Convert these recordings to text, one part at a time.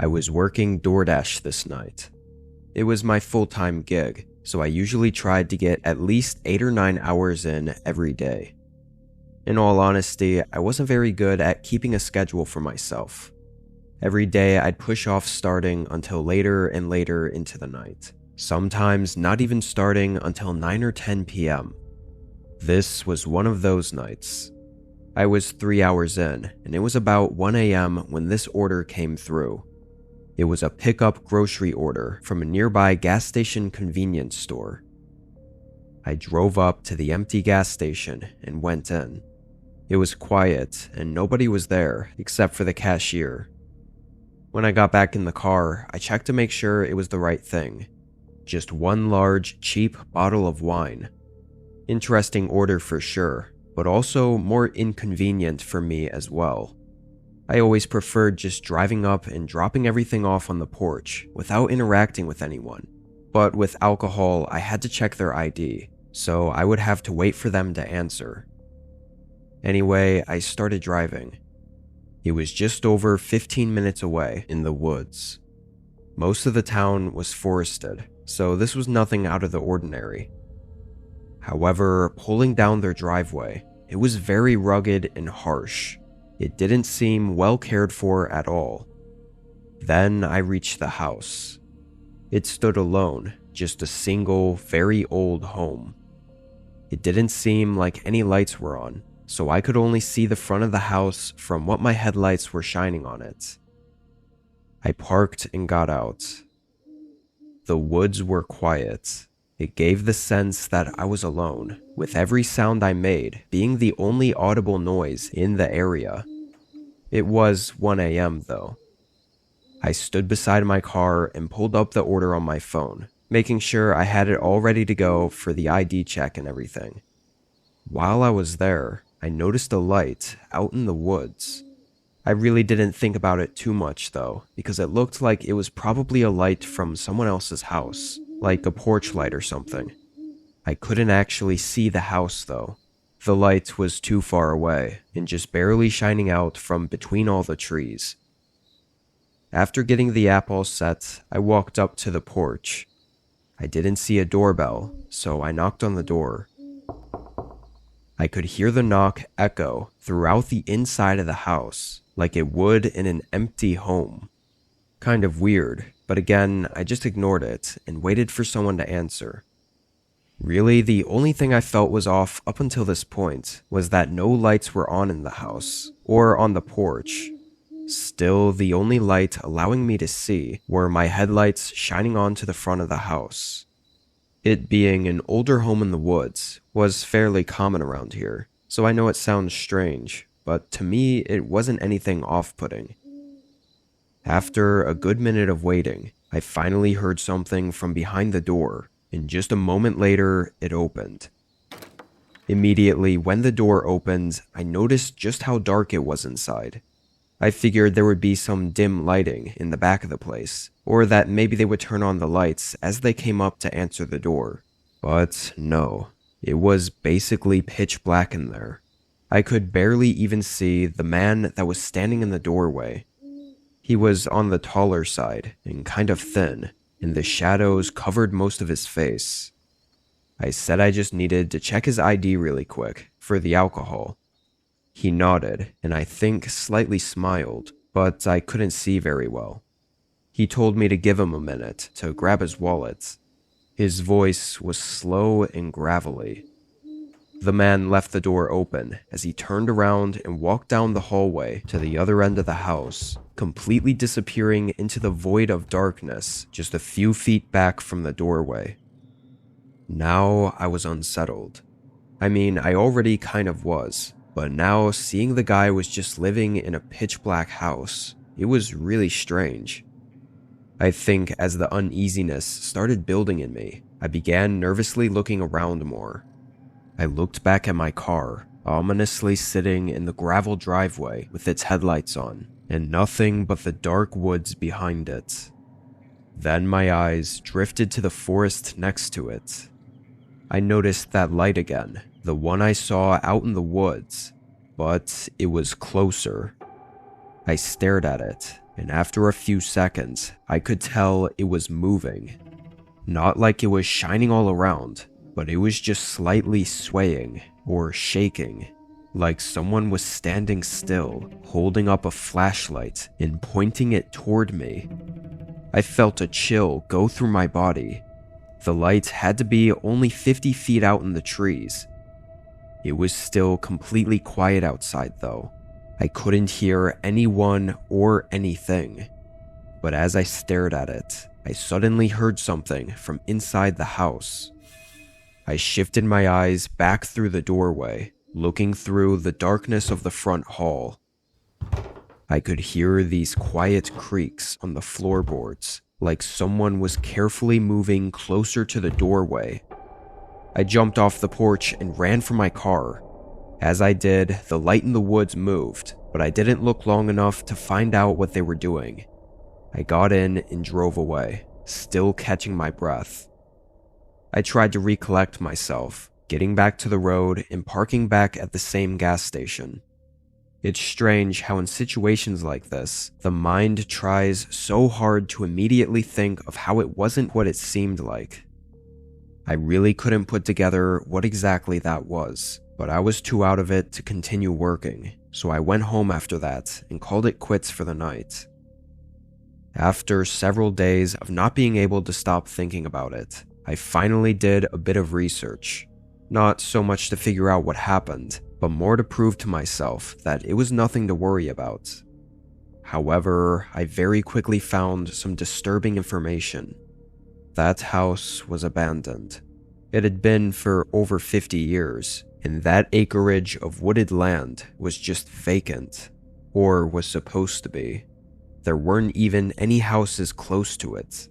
I was working DoorDash this night. It was my full-time gig, so I usually tried to get at least 8 or 9 hours in every day. In all honesty, I wasn't very good at keeping a schedule for myself. Every day I'd push off starting until later and later into the night, sometimes not even starting until 9 or 10 p.m. This was one of those nights. I was 3 hours in, and it was about 1 a.m. when this order came through. It was a pickup grocery order from a nearby gas station convenience store. I drove up to the empty gas station and went in. It was quiet and nobody was there except for the cashier. When I got back in the car, I checked to make sure it was the right thing. Just one large, cheap bottle of wine. Interesting order for sure, but also more inconvenient for me as well. I always preferred just driving up and dropping everything off on the porch without interacting with anyone. But with alcohol, I had to check their ID, so I would have to wait for them to answer. Anyway, I started driving. It was just over 15 minutes away in the woods. Most of the town was forested, so this was nothing out of the ordinary. However, pulling down their driveway, it was very rugged and harsh. It didn't seem well cared for at all. Then I reached the house. It stood alone, just a single, very old home. It didn't seem like any lights were on, so I could only see the front of the house from what my headlights were shining on it. I parked and got out. The woods were quiet. It gave the sense that I was alone, with every sound I made being the only audible noise in the area. It was 1 a.m. though. I stood beside my car and pulled up the order on my phone, making sure I had it all ready to go for the ID check and everything. While I was there, I noticed a light out in the woods. I really didn't think about it too much though, because it looked like it was probably a light from someone else's house, like a porch light or something. I couldn't actually see the house though. The light was too far away and just barely shining out from between all the trees. After getting the app all set, I walked up to the porch. I didn't see a doorbell, so I knocked on the door. I could hear the knock echo throughout the inside of the house, like it would in an empty home. Kind of weird, but again, I just ignored it and waited for someone to answer. Really, the only thing I felt was off up until this point was that no lights were on in the house or on the porch. Still, the only light allowing me to see were my headlights shining onto the front of the house. It being an older home in the woods was fairly common around here, so I know it sounds strange, but to me it wasn't anything off-putting. After a good minute of waiting, I finally heard something from behind the door, and just a moment later, it opened. Immediately, when the door opened, I noticed just how dark it was inside. I figured there would be some dim lighting in the back of the place, or that maybe they would turn on the lights as they came up to answer the door. But no, it was basically pitch black in there. I could barely even see the man that was standing in the doorway. He was on the taller side and kind of thin, and the shadows covered most of his face. I said I just needed to check his ID really quick for the alcohol. He nodded, and I think slightly smiled, but I couldn't see very well. He told me to give him a minute to grab his wallet. His voice was slow and gravelly. The man left the door open as he turned around and walked down the hallway to the other end of the house, completely disappearing into the void of darkness just a few feet back from the doorway. Now I was unsettled. I mean, I already kind of was, but now seeing the guy was just living in a pitch black house, it was really strange. I think as the uneasiness started building in me, I began nervously looking around more. I looked back at my car, ominously sitting in the gravel driveway with its headlights on, and nothing but the dark woods behind it. Then my eyes drifted to the forest next to it. I noticed that light again, the one I saw out in the woods, but it was closer. I stared at it, and after a few seconds, I could tell it was moving. Not like it was shining all around, but it was just slightly swaying or shaking, like someone was standing still, holding up a flashlight and pointing it toward me. I felt a chill go through my body. The light had to be only 50 feet out in the trees. It was still completely quiet outside though. I couldn't hear anyone or anything. But as I stared at it, I suddenly heard something from inside the house. I shifted my eyes back through the doorway, looking through the darkness of the front hall. I could hear these quiet creaks on the floorboards, like someone was carefully moving closer to the doorway. I jumped off the porch and ran for my car. As I did, the light in the woods moved, but I didn't look long enough to find out what they were doing. I got in and drove away, still catching my breath. I tried to recollect myself, getting back to the road and parking back at the same gas station. It's strange how in situations like this, the mind tries so hard to immediately think of how it wasn't what it seemed like. I really couldn't put together what exactly that was, but I was too out of it to continue working, so I went home after that and called it quits for the night. After several days of not being able to stop thinking about it, I finally did a bit of research. Not so much to figure out what happened, but more to prove to myself that it was nothing to worry about. However, I very quickly found some disturbing information. That house was abandoned. It had been for over 50 years, and that acreage of wooded land was just vacant, or was supposed to be. There weren't even any houses close to it.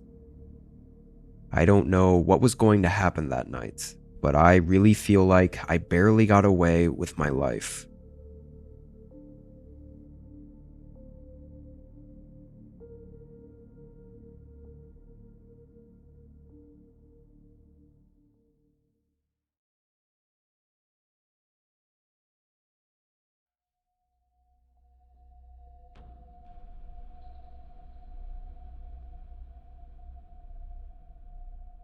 I don't know what was going to happen that night, but I really feel like I barely got away with my life.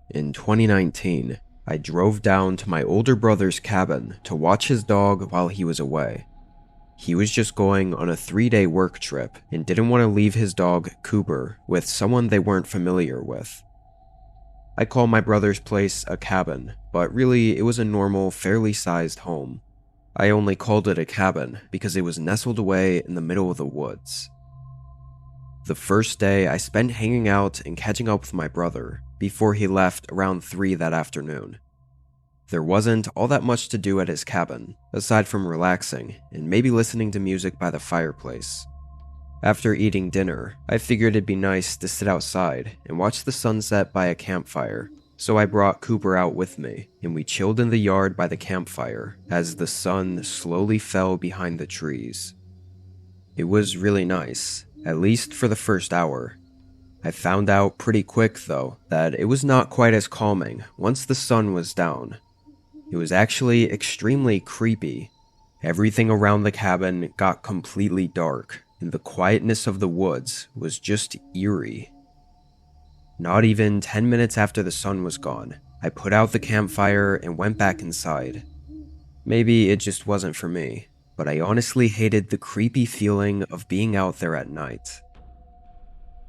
In 2019, I drove down to my older brother's cabin to watch his dog while he was away. He was just going on a 3-day work trip and didn't want to leave his dog, Cooper, with someone they weren't familiar with. I call my brother's place a cabin, but really it was a normal, fairly sized home. I only called it a cabin because it was nestled away in the middle of the woods. The first day I spent hanging out and catching up with my brother before he left around 3 that afternoon. There wasn't all that much to do at his cabin, aside from relaxing and maybe listening to music by the fireplace. After eating dinner, I figured it'd be nice to sit outside and watch the sunset by a campfire, so I brought Cooper out with me, and we chilled in the yard by the campfire as the sun slowly fell behind the trees. It was really nice, at least for the first hour. I found out pretty quick, though, that it was not quite as calming once the sun was down. It was actually extremely creepy. Everything around the cabin got completely dark, and the quietness of the woods was just eerie. Not even 10 minutes after the sun was gone, I put out the campfire and went back inside. Maybe it just wasn't for me, but I honestly hated the creepy feeling of being out there at night.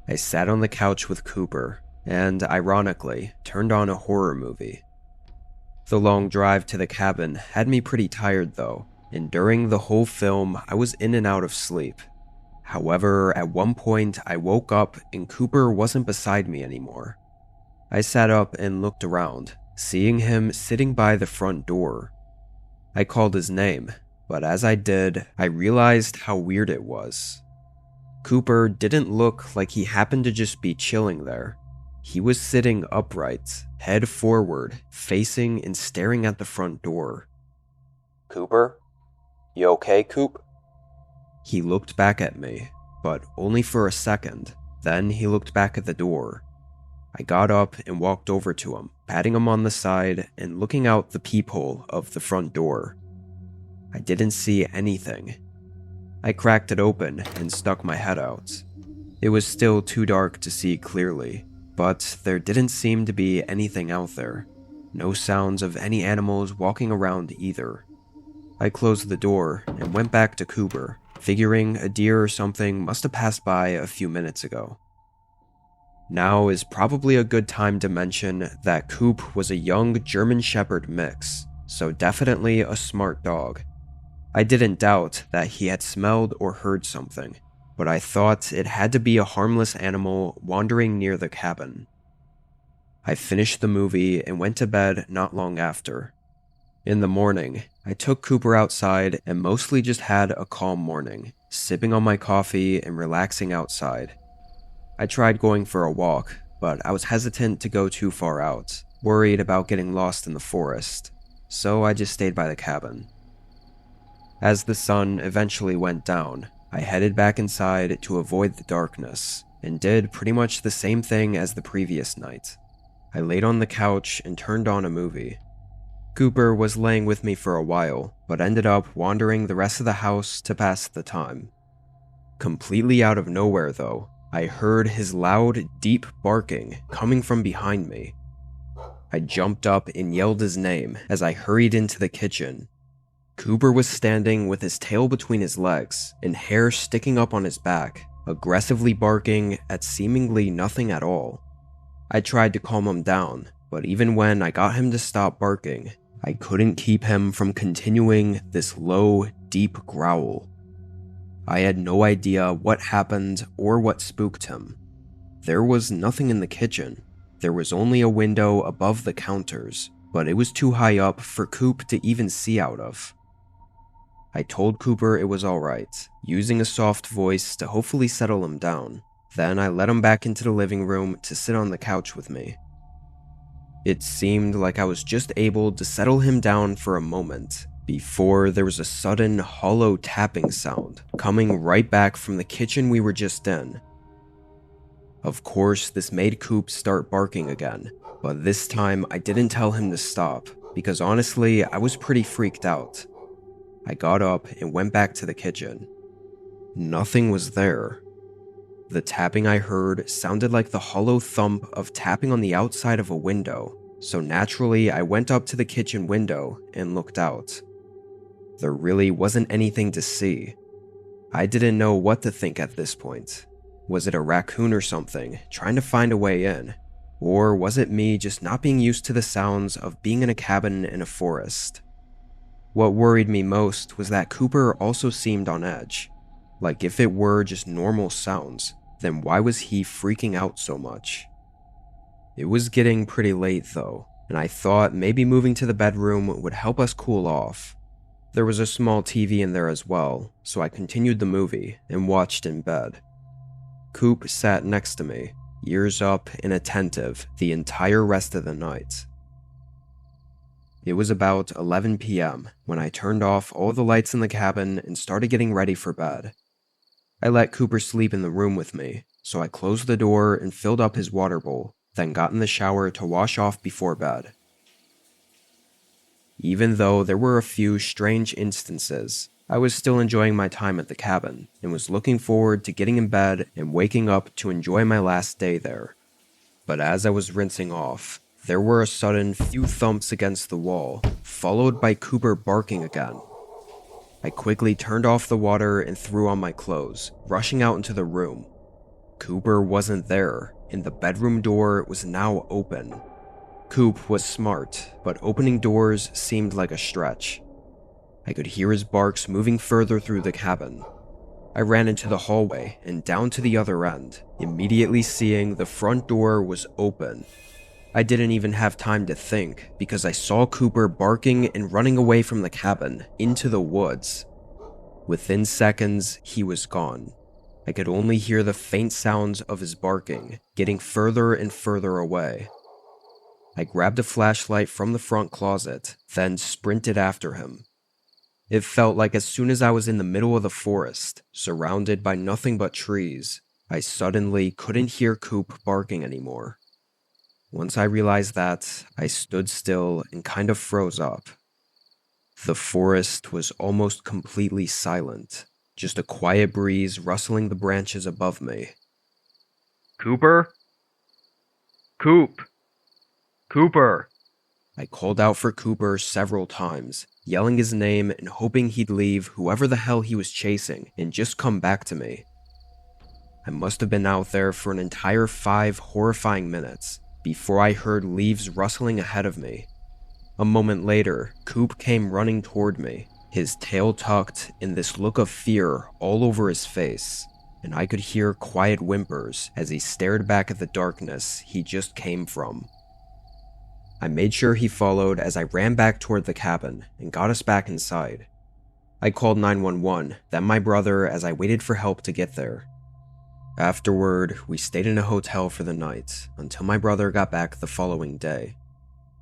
I sat on the couch with Cooper, and ironically, turned on a horror movie. The long drive to the cabin had me pretty tired though, and during the whole film I was in and out of sleep. However, at one point I woke up and Cooper wasn't beside me anymore. I sat up and looked around, seeing him sitting by the front door. I called his name, but as I did, I realized how weird it was. Cooper didn't look like he happened to just be chilling there. He was sitting upright, head forward, facing and staring at the front door. "Cooper? You okay, Coop?" He looked back at me, but only for a second. Then he looked back at the door. I got up and walked over to him, patting him on the side and looking out the peephole of the front door. I didn't see anything. I cracked it open and stuck my head out. It was still too dark to see clearly, but there didn't seem to be anything out there. No sounds of any animals walking around either. I closed the door and went back to Cooper, figuring a deer or something must have passed by a few minutes ago. Now is probably a good time to mention that Coop was a young German Shepherd mix, so definitely a smart dog. I didn't doubt that he had smelled or heard something, but I thought it had to be a harmless animal wandering near the cabin. I finished the movie and went to bed not long after. In the morning, I took Cooper outside and mostly just had a calm morning, sipping on my coffee and relaxing outside. I tried going for a walk, but I was hesitant to go too far out, worried about getting lost in the forest, so I just stayed by the cabin. As the sun eventually went down, I headed back inside to avoid the darkness, and did pretty much the same thing as the previous night. I laid on the couch and turned on a movie. Cooper was laying with me for a while, but ended up wandering the rest of the house to pass the time. Completely out of nowhere though, I heard his loud, deep barking coming from behind me. I jumped up and yelled his name as I hurried into the kitchen. Cooper was standing with his tail between his legs and hair sticking up on his back, aggressively barking at seemingly nothing at all. I tried to calm him down, but even when I got him to stop barking, I couldn't keep him from continuing this low, deep growl. I had no idea what happened or what spooked him. There was nothing in the kitchen. There was only a window above the counters, but it was too high up for Coop to even see out of. I told Cooper it was alright, using a soft voice to hopefully settle him down. Then I let him back into the living room to sit on the couch with me. It seemed like I was just able to settle him down for a moment, before there was a sudden hollow tapping sound coming right back from the kitchen we were just in. Of course, this made Coop start barking again, but this time I didn't tell him to stop, because honestly, I was pretty freaked out. I got up and went back to the kitchen. Nothing was there. The tapping I heard sounded like the hollow thump of tapping on the outside of a window, so naturally I went up to the kitchen window and looked out. There really wasn't anything to see. I didn't know what to think at this point. Was it a raccoon or something trying to find a way in? Or was it me just not being used to the sounds of being in a cabin in a forest? What worried me most was that Cooper also seemed on edge. Like if it were just normal sounds, then why was he freaking out so much? It was getting pretty late though, and I thought maybe moving to the bedroom would help us cool off. There was a small TV in there as well, so I continued the movie and watched in bed. Coop sat next to me, ears up and attentive the entire rest of the night. It was about 11 p.m. when I turned off all the lights in the cabin and started getting ready for bed. I let Cooper sleep in the room with me, so I closed the door and filled up his water bowl, then got in the shower to wash off before bed. Even though there were a few strange instances, I was still enjoying my time at the cabin and was looking forward to getting in bed and waking up to enjoy my last day there. But as I was rinsing off, there were a sudden few thumps against the wall, followed by Cooper barking again. I quickly turned off the water and threw on my clothes, rushing out into the room. Cooper wasn't there, and the bedroom door was now open. Coop was smart, but opening doors seemed like a stretch. I could hear his barks moving further through the cabin. I ran into the hallway and down to the other end, immediately seeing the front door was open. I didn't even have time to think because I saw Cooper barking and running away from the cabin into the woods. Within seconds, he was gone. I could only hear the faint sounds of his barking, getting further and further away. I grabbed a flashlight from the front closet, then sprinted after him. It felt like as soon as I was in the middle of the forest, surrounded by nothing but trees, I suddenly couldn't hear Coop barking anymore. Once I realized that, I stood still and kind of froze up. The forest was almost completely silent, just a quiet breeze rustling the branches above me. Cooper? Coop! Cooper! I called out for Cooper several times, yelling his name and hoping he'd leave whoever the hell he was chasing and just come back to me. I must have been out there for an entire 5 horrifying minutes before I heard leaves rustling ahead of me. A moment later, Coop came running toward me, his tail tucked and this look of fear all over his face, and I could hear quiet whimpers as he stared back at the darkness he just came from. I made sure he followed as I ran back toward the cabin and got us back inside. I called 911, then my brother as I waited for help to get there. Afterward, we stayed in a hotel for the night until my brother got back the following day.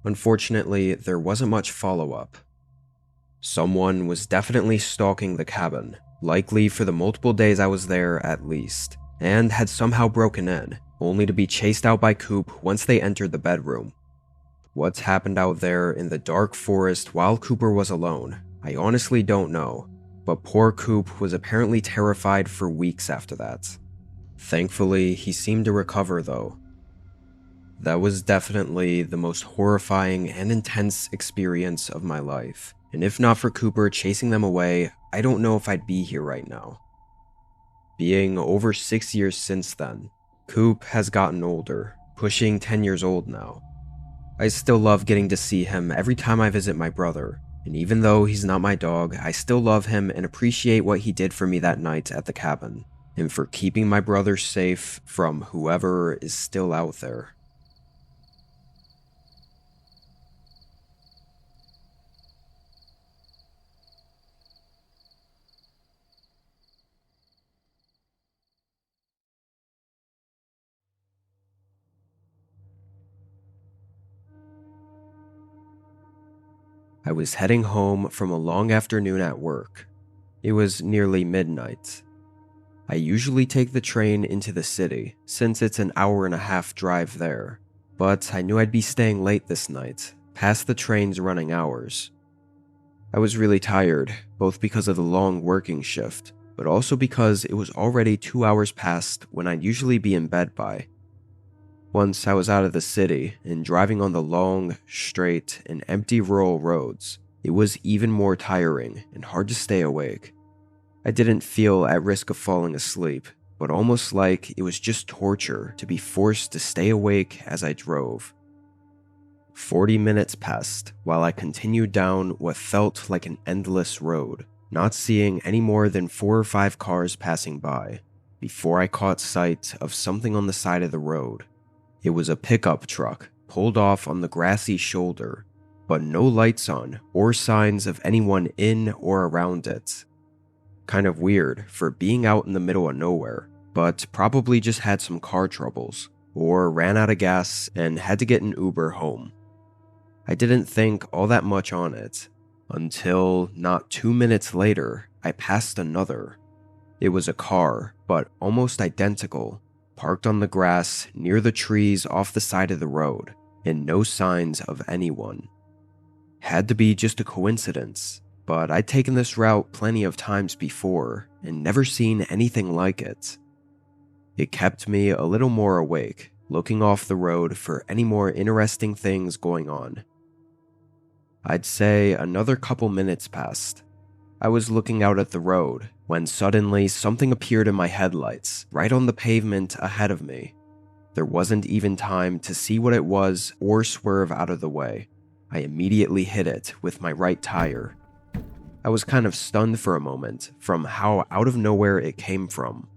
Unfortunately, there wasn't much follow-up. Someone was definitely stalking the cabin, likely for the multiple days I was there at least, and had somehow broken in, only to be chased out by Coop once they entered the bedroom. What's happened out there in the dark forest while Cooper was alone, I honestly don't know, but poor Coop was apparently terrified for weeks after that. Thankfully, he seemed to recover though. That was definitely the most horrifying and intense experience of my life, and if not for Cooper chasing them away, I don't know if I'd be here right now. Being over 6 years since then, Coop has gotten older, pushing 10 years old now. I still love getting to see him every time I visit my brother, and even though he's not my dog, I still love him and appreciate what he did for me that night at the cabin, and for keeping my brother safe from whoever is still out there. I was heading home from a long afternoon at work. It was nearly midnight. I usually take the train into the city, since it's an hour-and-a-half drive there, but I knew I'd be staying late this night, past the train's running hours. I was really tired, both because of the long working shift, but also because it was already 2 hours past when I'd usually be in bed by. Once I was out of the city and driving on the long, straight, and empty rural roads, it was even more tiring and hard to stay awake. I didn't feel at risk of falling asleep, but almost like it was just torture to be forced to stay awake as I drove. 40 minutes passed while I continued down what felt like an endless road, not seeing any more than 4 or 5 cars passing by, before I caught sight of something on the side of the road. It was a pickup truck pulled off on the grassy shoulder, but no lights on or signs of anyone in or around it. Kind of weird for being out in the middle of nowhere, but probably just had some car troubles, or ran out of gas and had to get an Uber home. I didn't think all that much on it, until not 2 minutes later, I passed another. It was a car, but almost identical, parked on the grass near the trees off the side of the road, and no signs of anyone. Had to be just a coincidence, but I'd taken this route plenty of times before and never seen anything like it. It kept me a little more awake, looking off the road for any more interesting things going on. I'd say another couple minutes passed. I was looking out at the road when suddenly something appeared in my headlights right on the pavement ahead of me. There wasn't even time to see what it was or swerve out of the way. I immediately hit it with my right tire. I was kind of stunned for a moment from how out of nowhere it came from.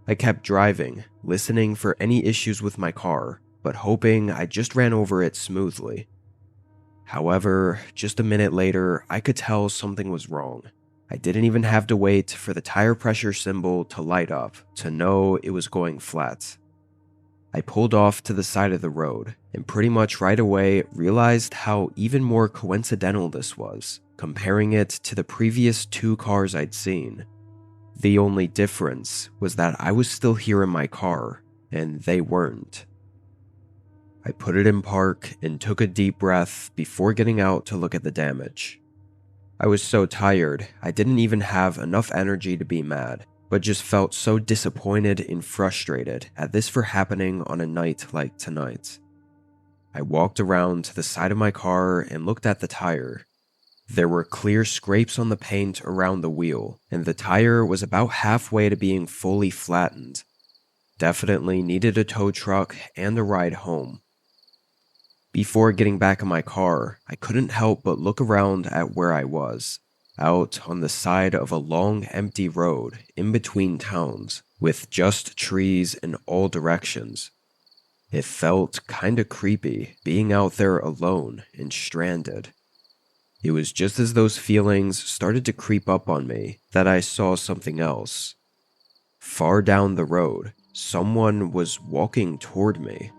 I kept driving, listening for any issues with my car, but hoping I just ran over it smoothly. However, just a minute later, I could tell something was wrong. I didn't even have to wait for the tire pressure symbol to light up to know it was going flat. I pulled off to the side of the road, and pretty much right away realized how even more coincidental this was, comparing it to the previous 2 cars I'd seen. The only difference was that I was still here in my car, and they weren't. I put it in park and took a deep breath before getting out to look at the damage. I was so tired, I didn't even have enough energy to be mad, but just felt so disappointed and frustrated at this for happening on a night like tonight. I walked around to the side of my car and looked at the tire. There were clear scrapes on the paint around the wheel, and the tire was about halfway to being fully flattened. Definitely needed a tow truck and a ride home. Before getting back in my car, I couldn't help but look around at where I was, out on the side of a long empty road in between towns, with just trees in all directions. It felt kinda creepy being out there alone and stranded. It was just as those feelings started to creep up on me that I saw something else. Far down the road, someone was walking toward me.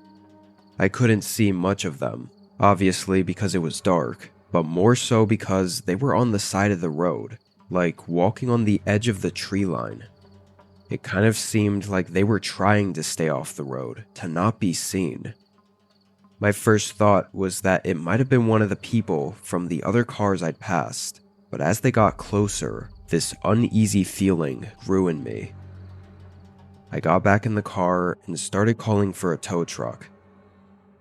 I couldn't see much of them, obviously because it was dark, but more so because they were on the side of the road, like walking on the edge of the tree line. It kind of seemed like they were trying to stay off the road, to not be seen. My first thought was that it might have been one of the people from the other cars I'd passed, but as they got closer, this uneasy feeling grew in me. I got back in the car and started calling for a tow truck.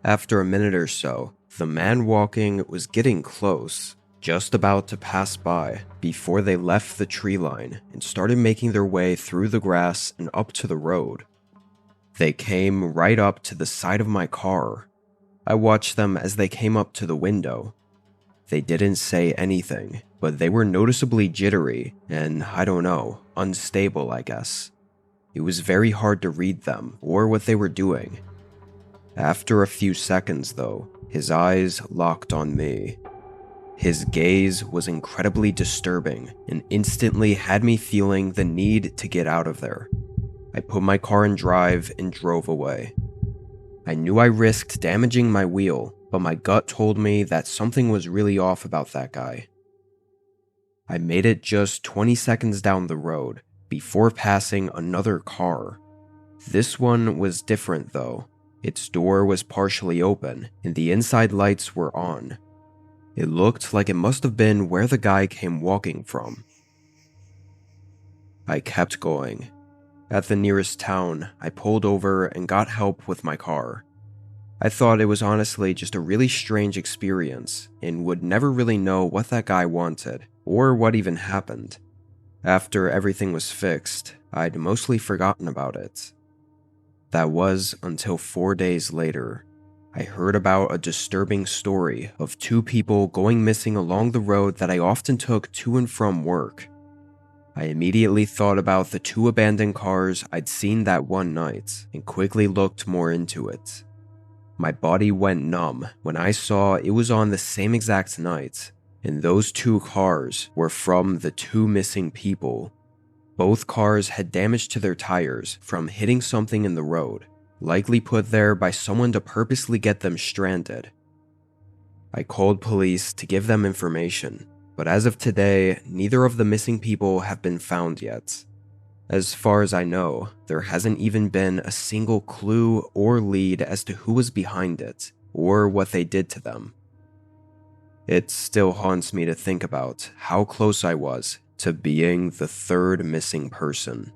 After a minute or so, the man walking was getting close, just about to pass by, before they left the tree line and started making their way through the grass and up to the road. They came right up to the side of my car. I watched them as they came up to the window. They didn't say anything, but they were noticeably jittery and, I don't know, unstable, I guess. It was very hard to read them or what they were doing. After a few seconds, though, his eyes locked on me. His gaze was incredibly disturbing and instantly had me feeling the need to get out of there. I put my car in drive and drove away. I knew I risked damaging my wheel, but my gut told me that something was really off about that guy. I made it just 20 seconds down the road before passing another car. This one was different though. Its door was partially open and the inside lights were on. It looked like it must have been where the guy came walking from. I kept going. At the nearest town, I pulled over and got help with my car. I thought it was honestly just a really strange experience and would never really know what that guy wanted or what even happened. After everything was fixed, I'd mostly forgotten about it. That was until 4 days later. I heard about a disturbing story of two people going missing along the road that I often took to and from work. I immediately thought about the two abandoned cars I'd seen that one night and quickly looked more into it. My body went numb when I saw it was on the same exact night, and those two cars were from the two missing people. Both cars had damage to their tires from hitting something in the road, likely put there by someone to purposely get them stranded. I called police to give them information, but as of today, neither of the missing people have been found yet. As far as I know, there hasn't even been a single clue or lead as to who was behind it, or what they did to them. It still haunts me to think about how close I was to being the third missing person.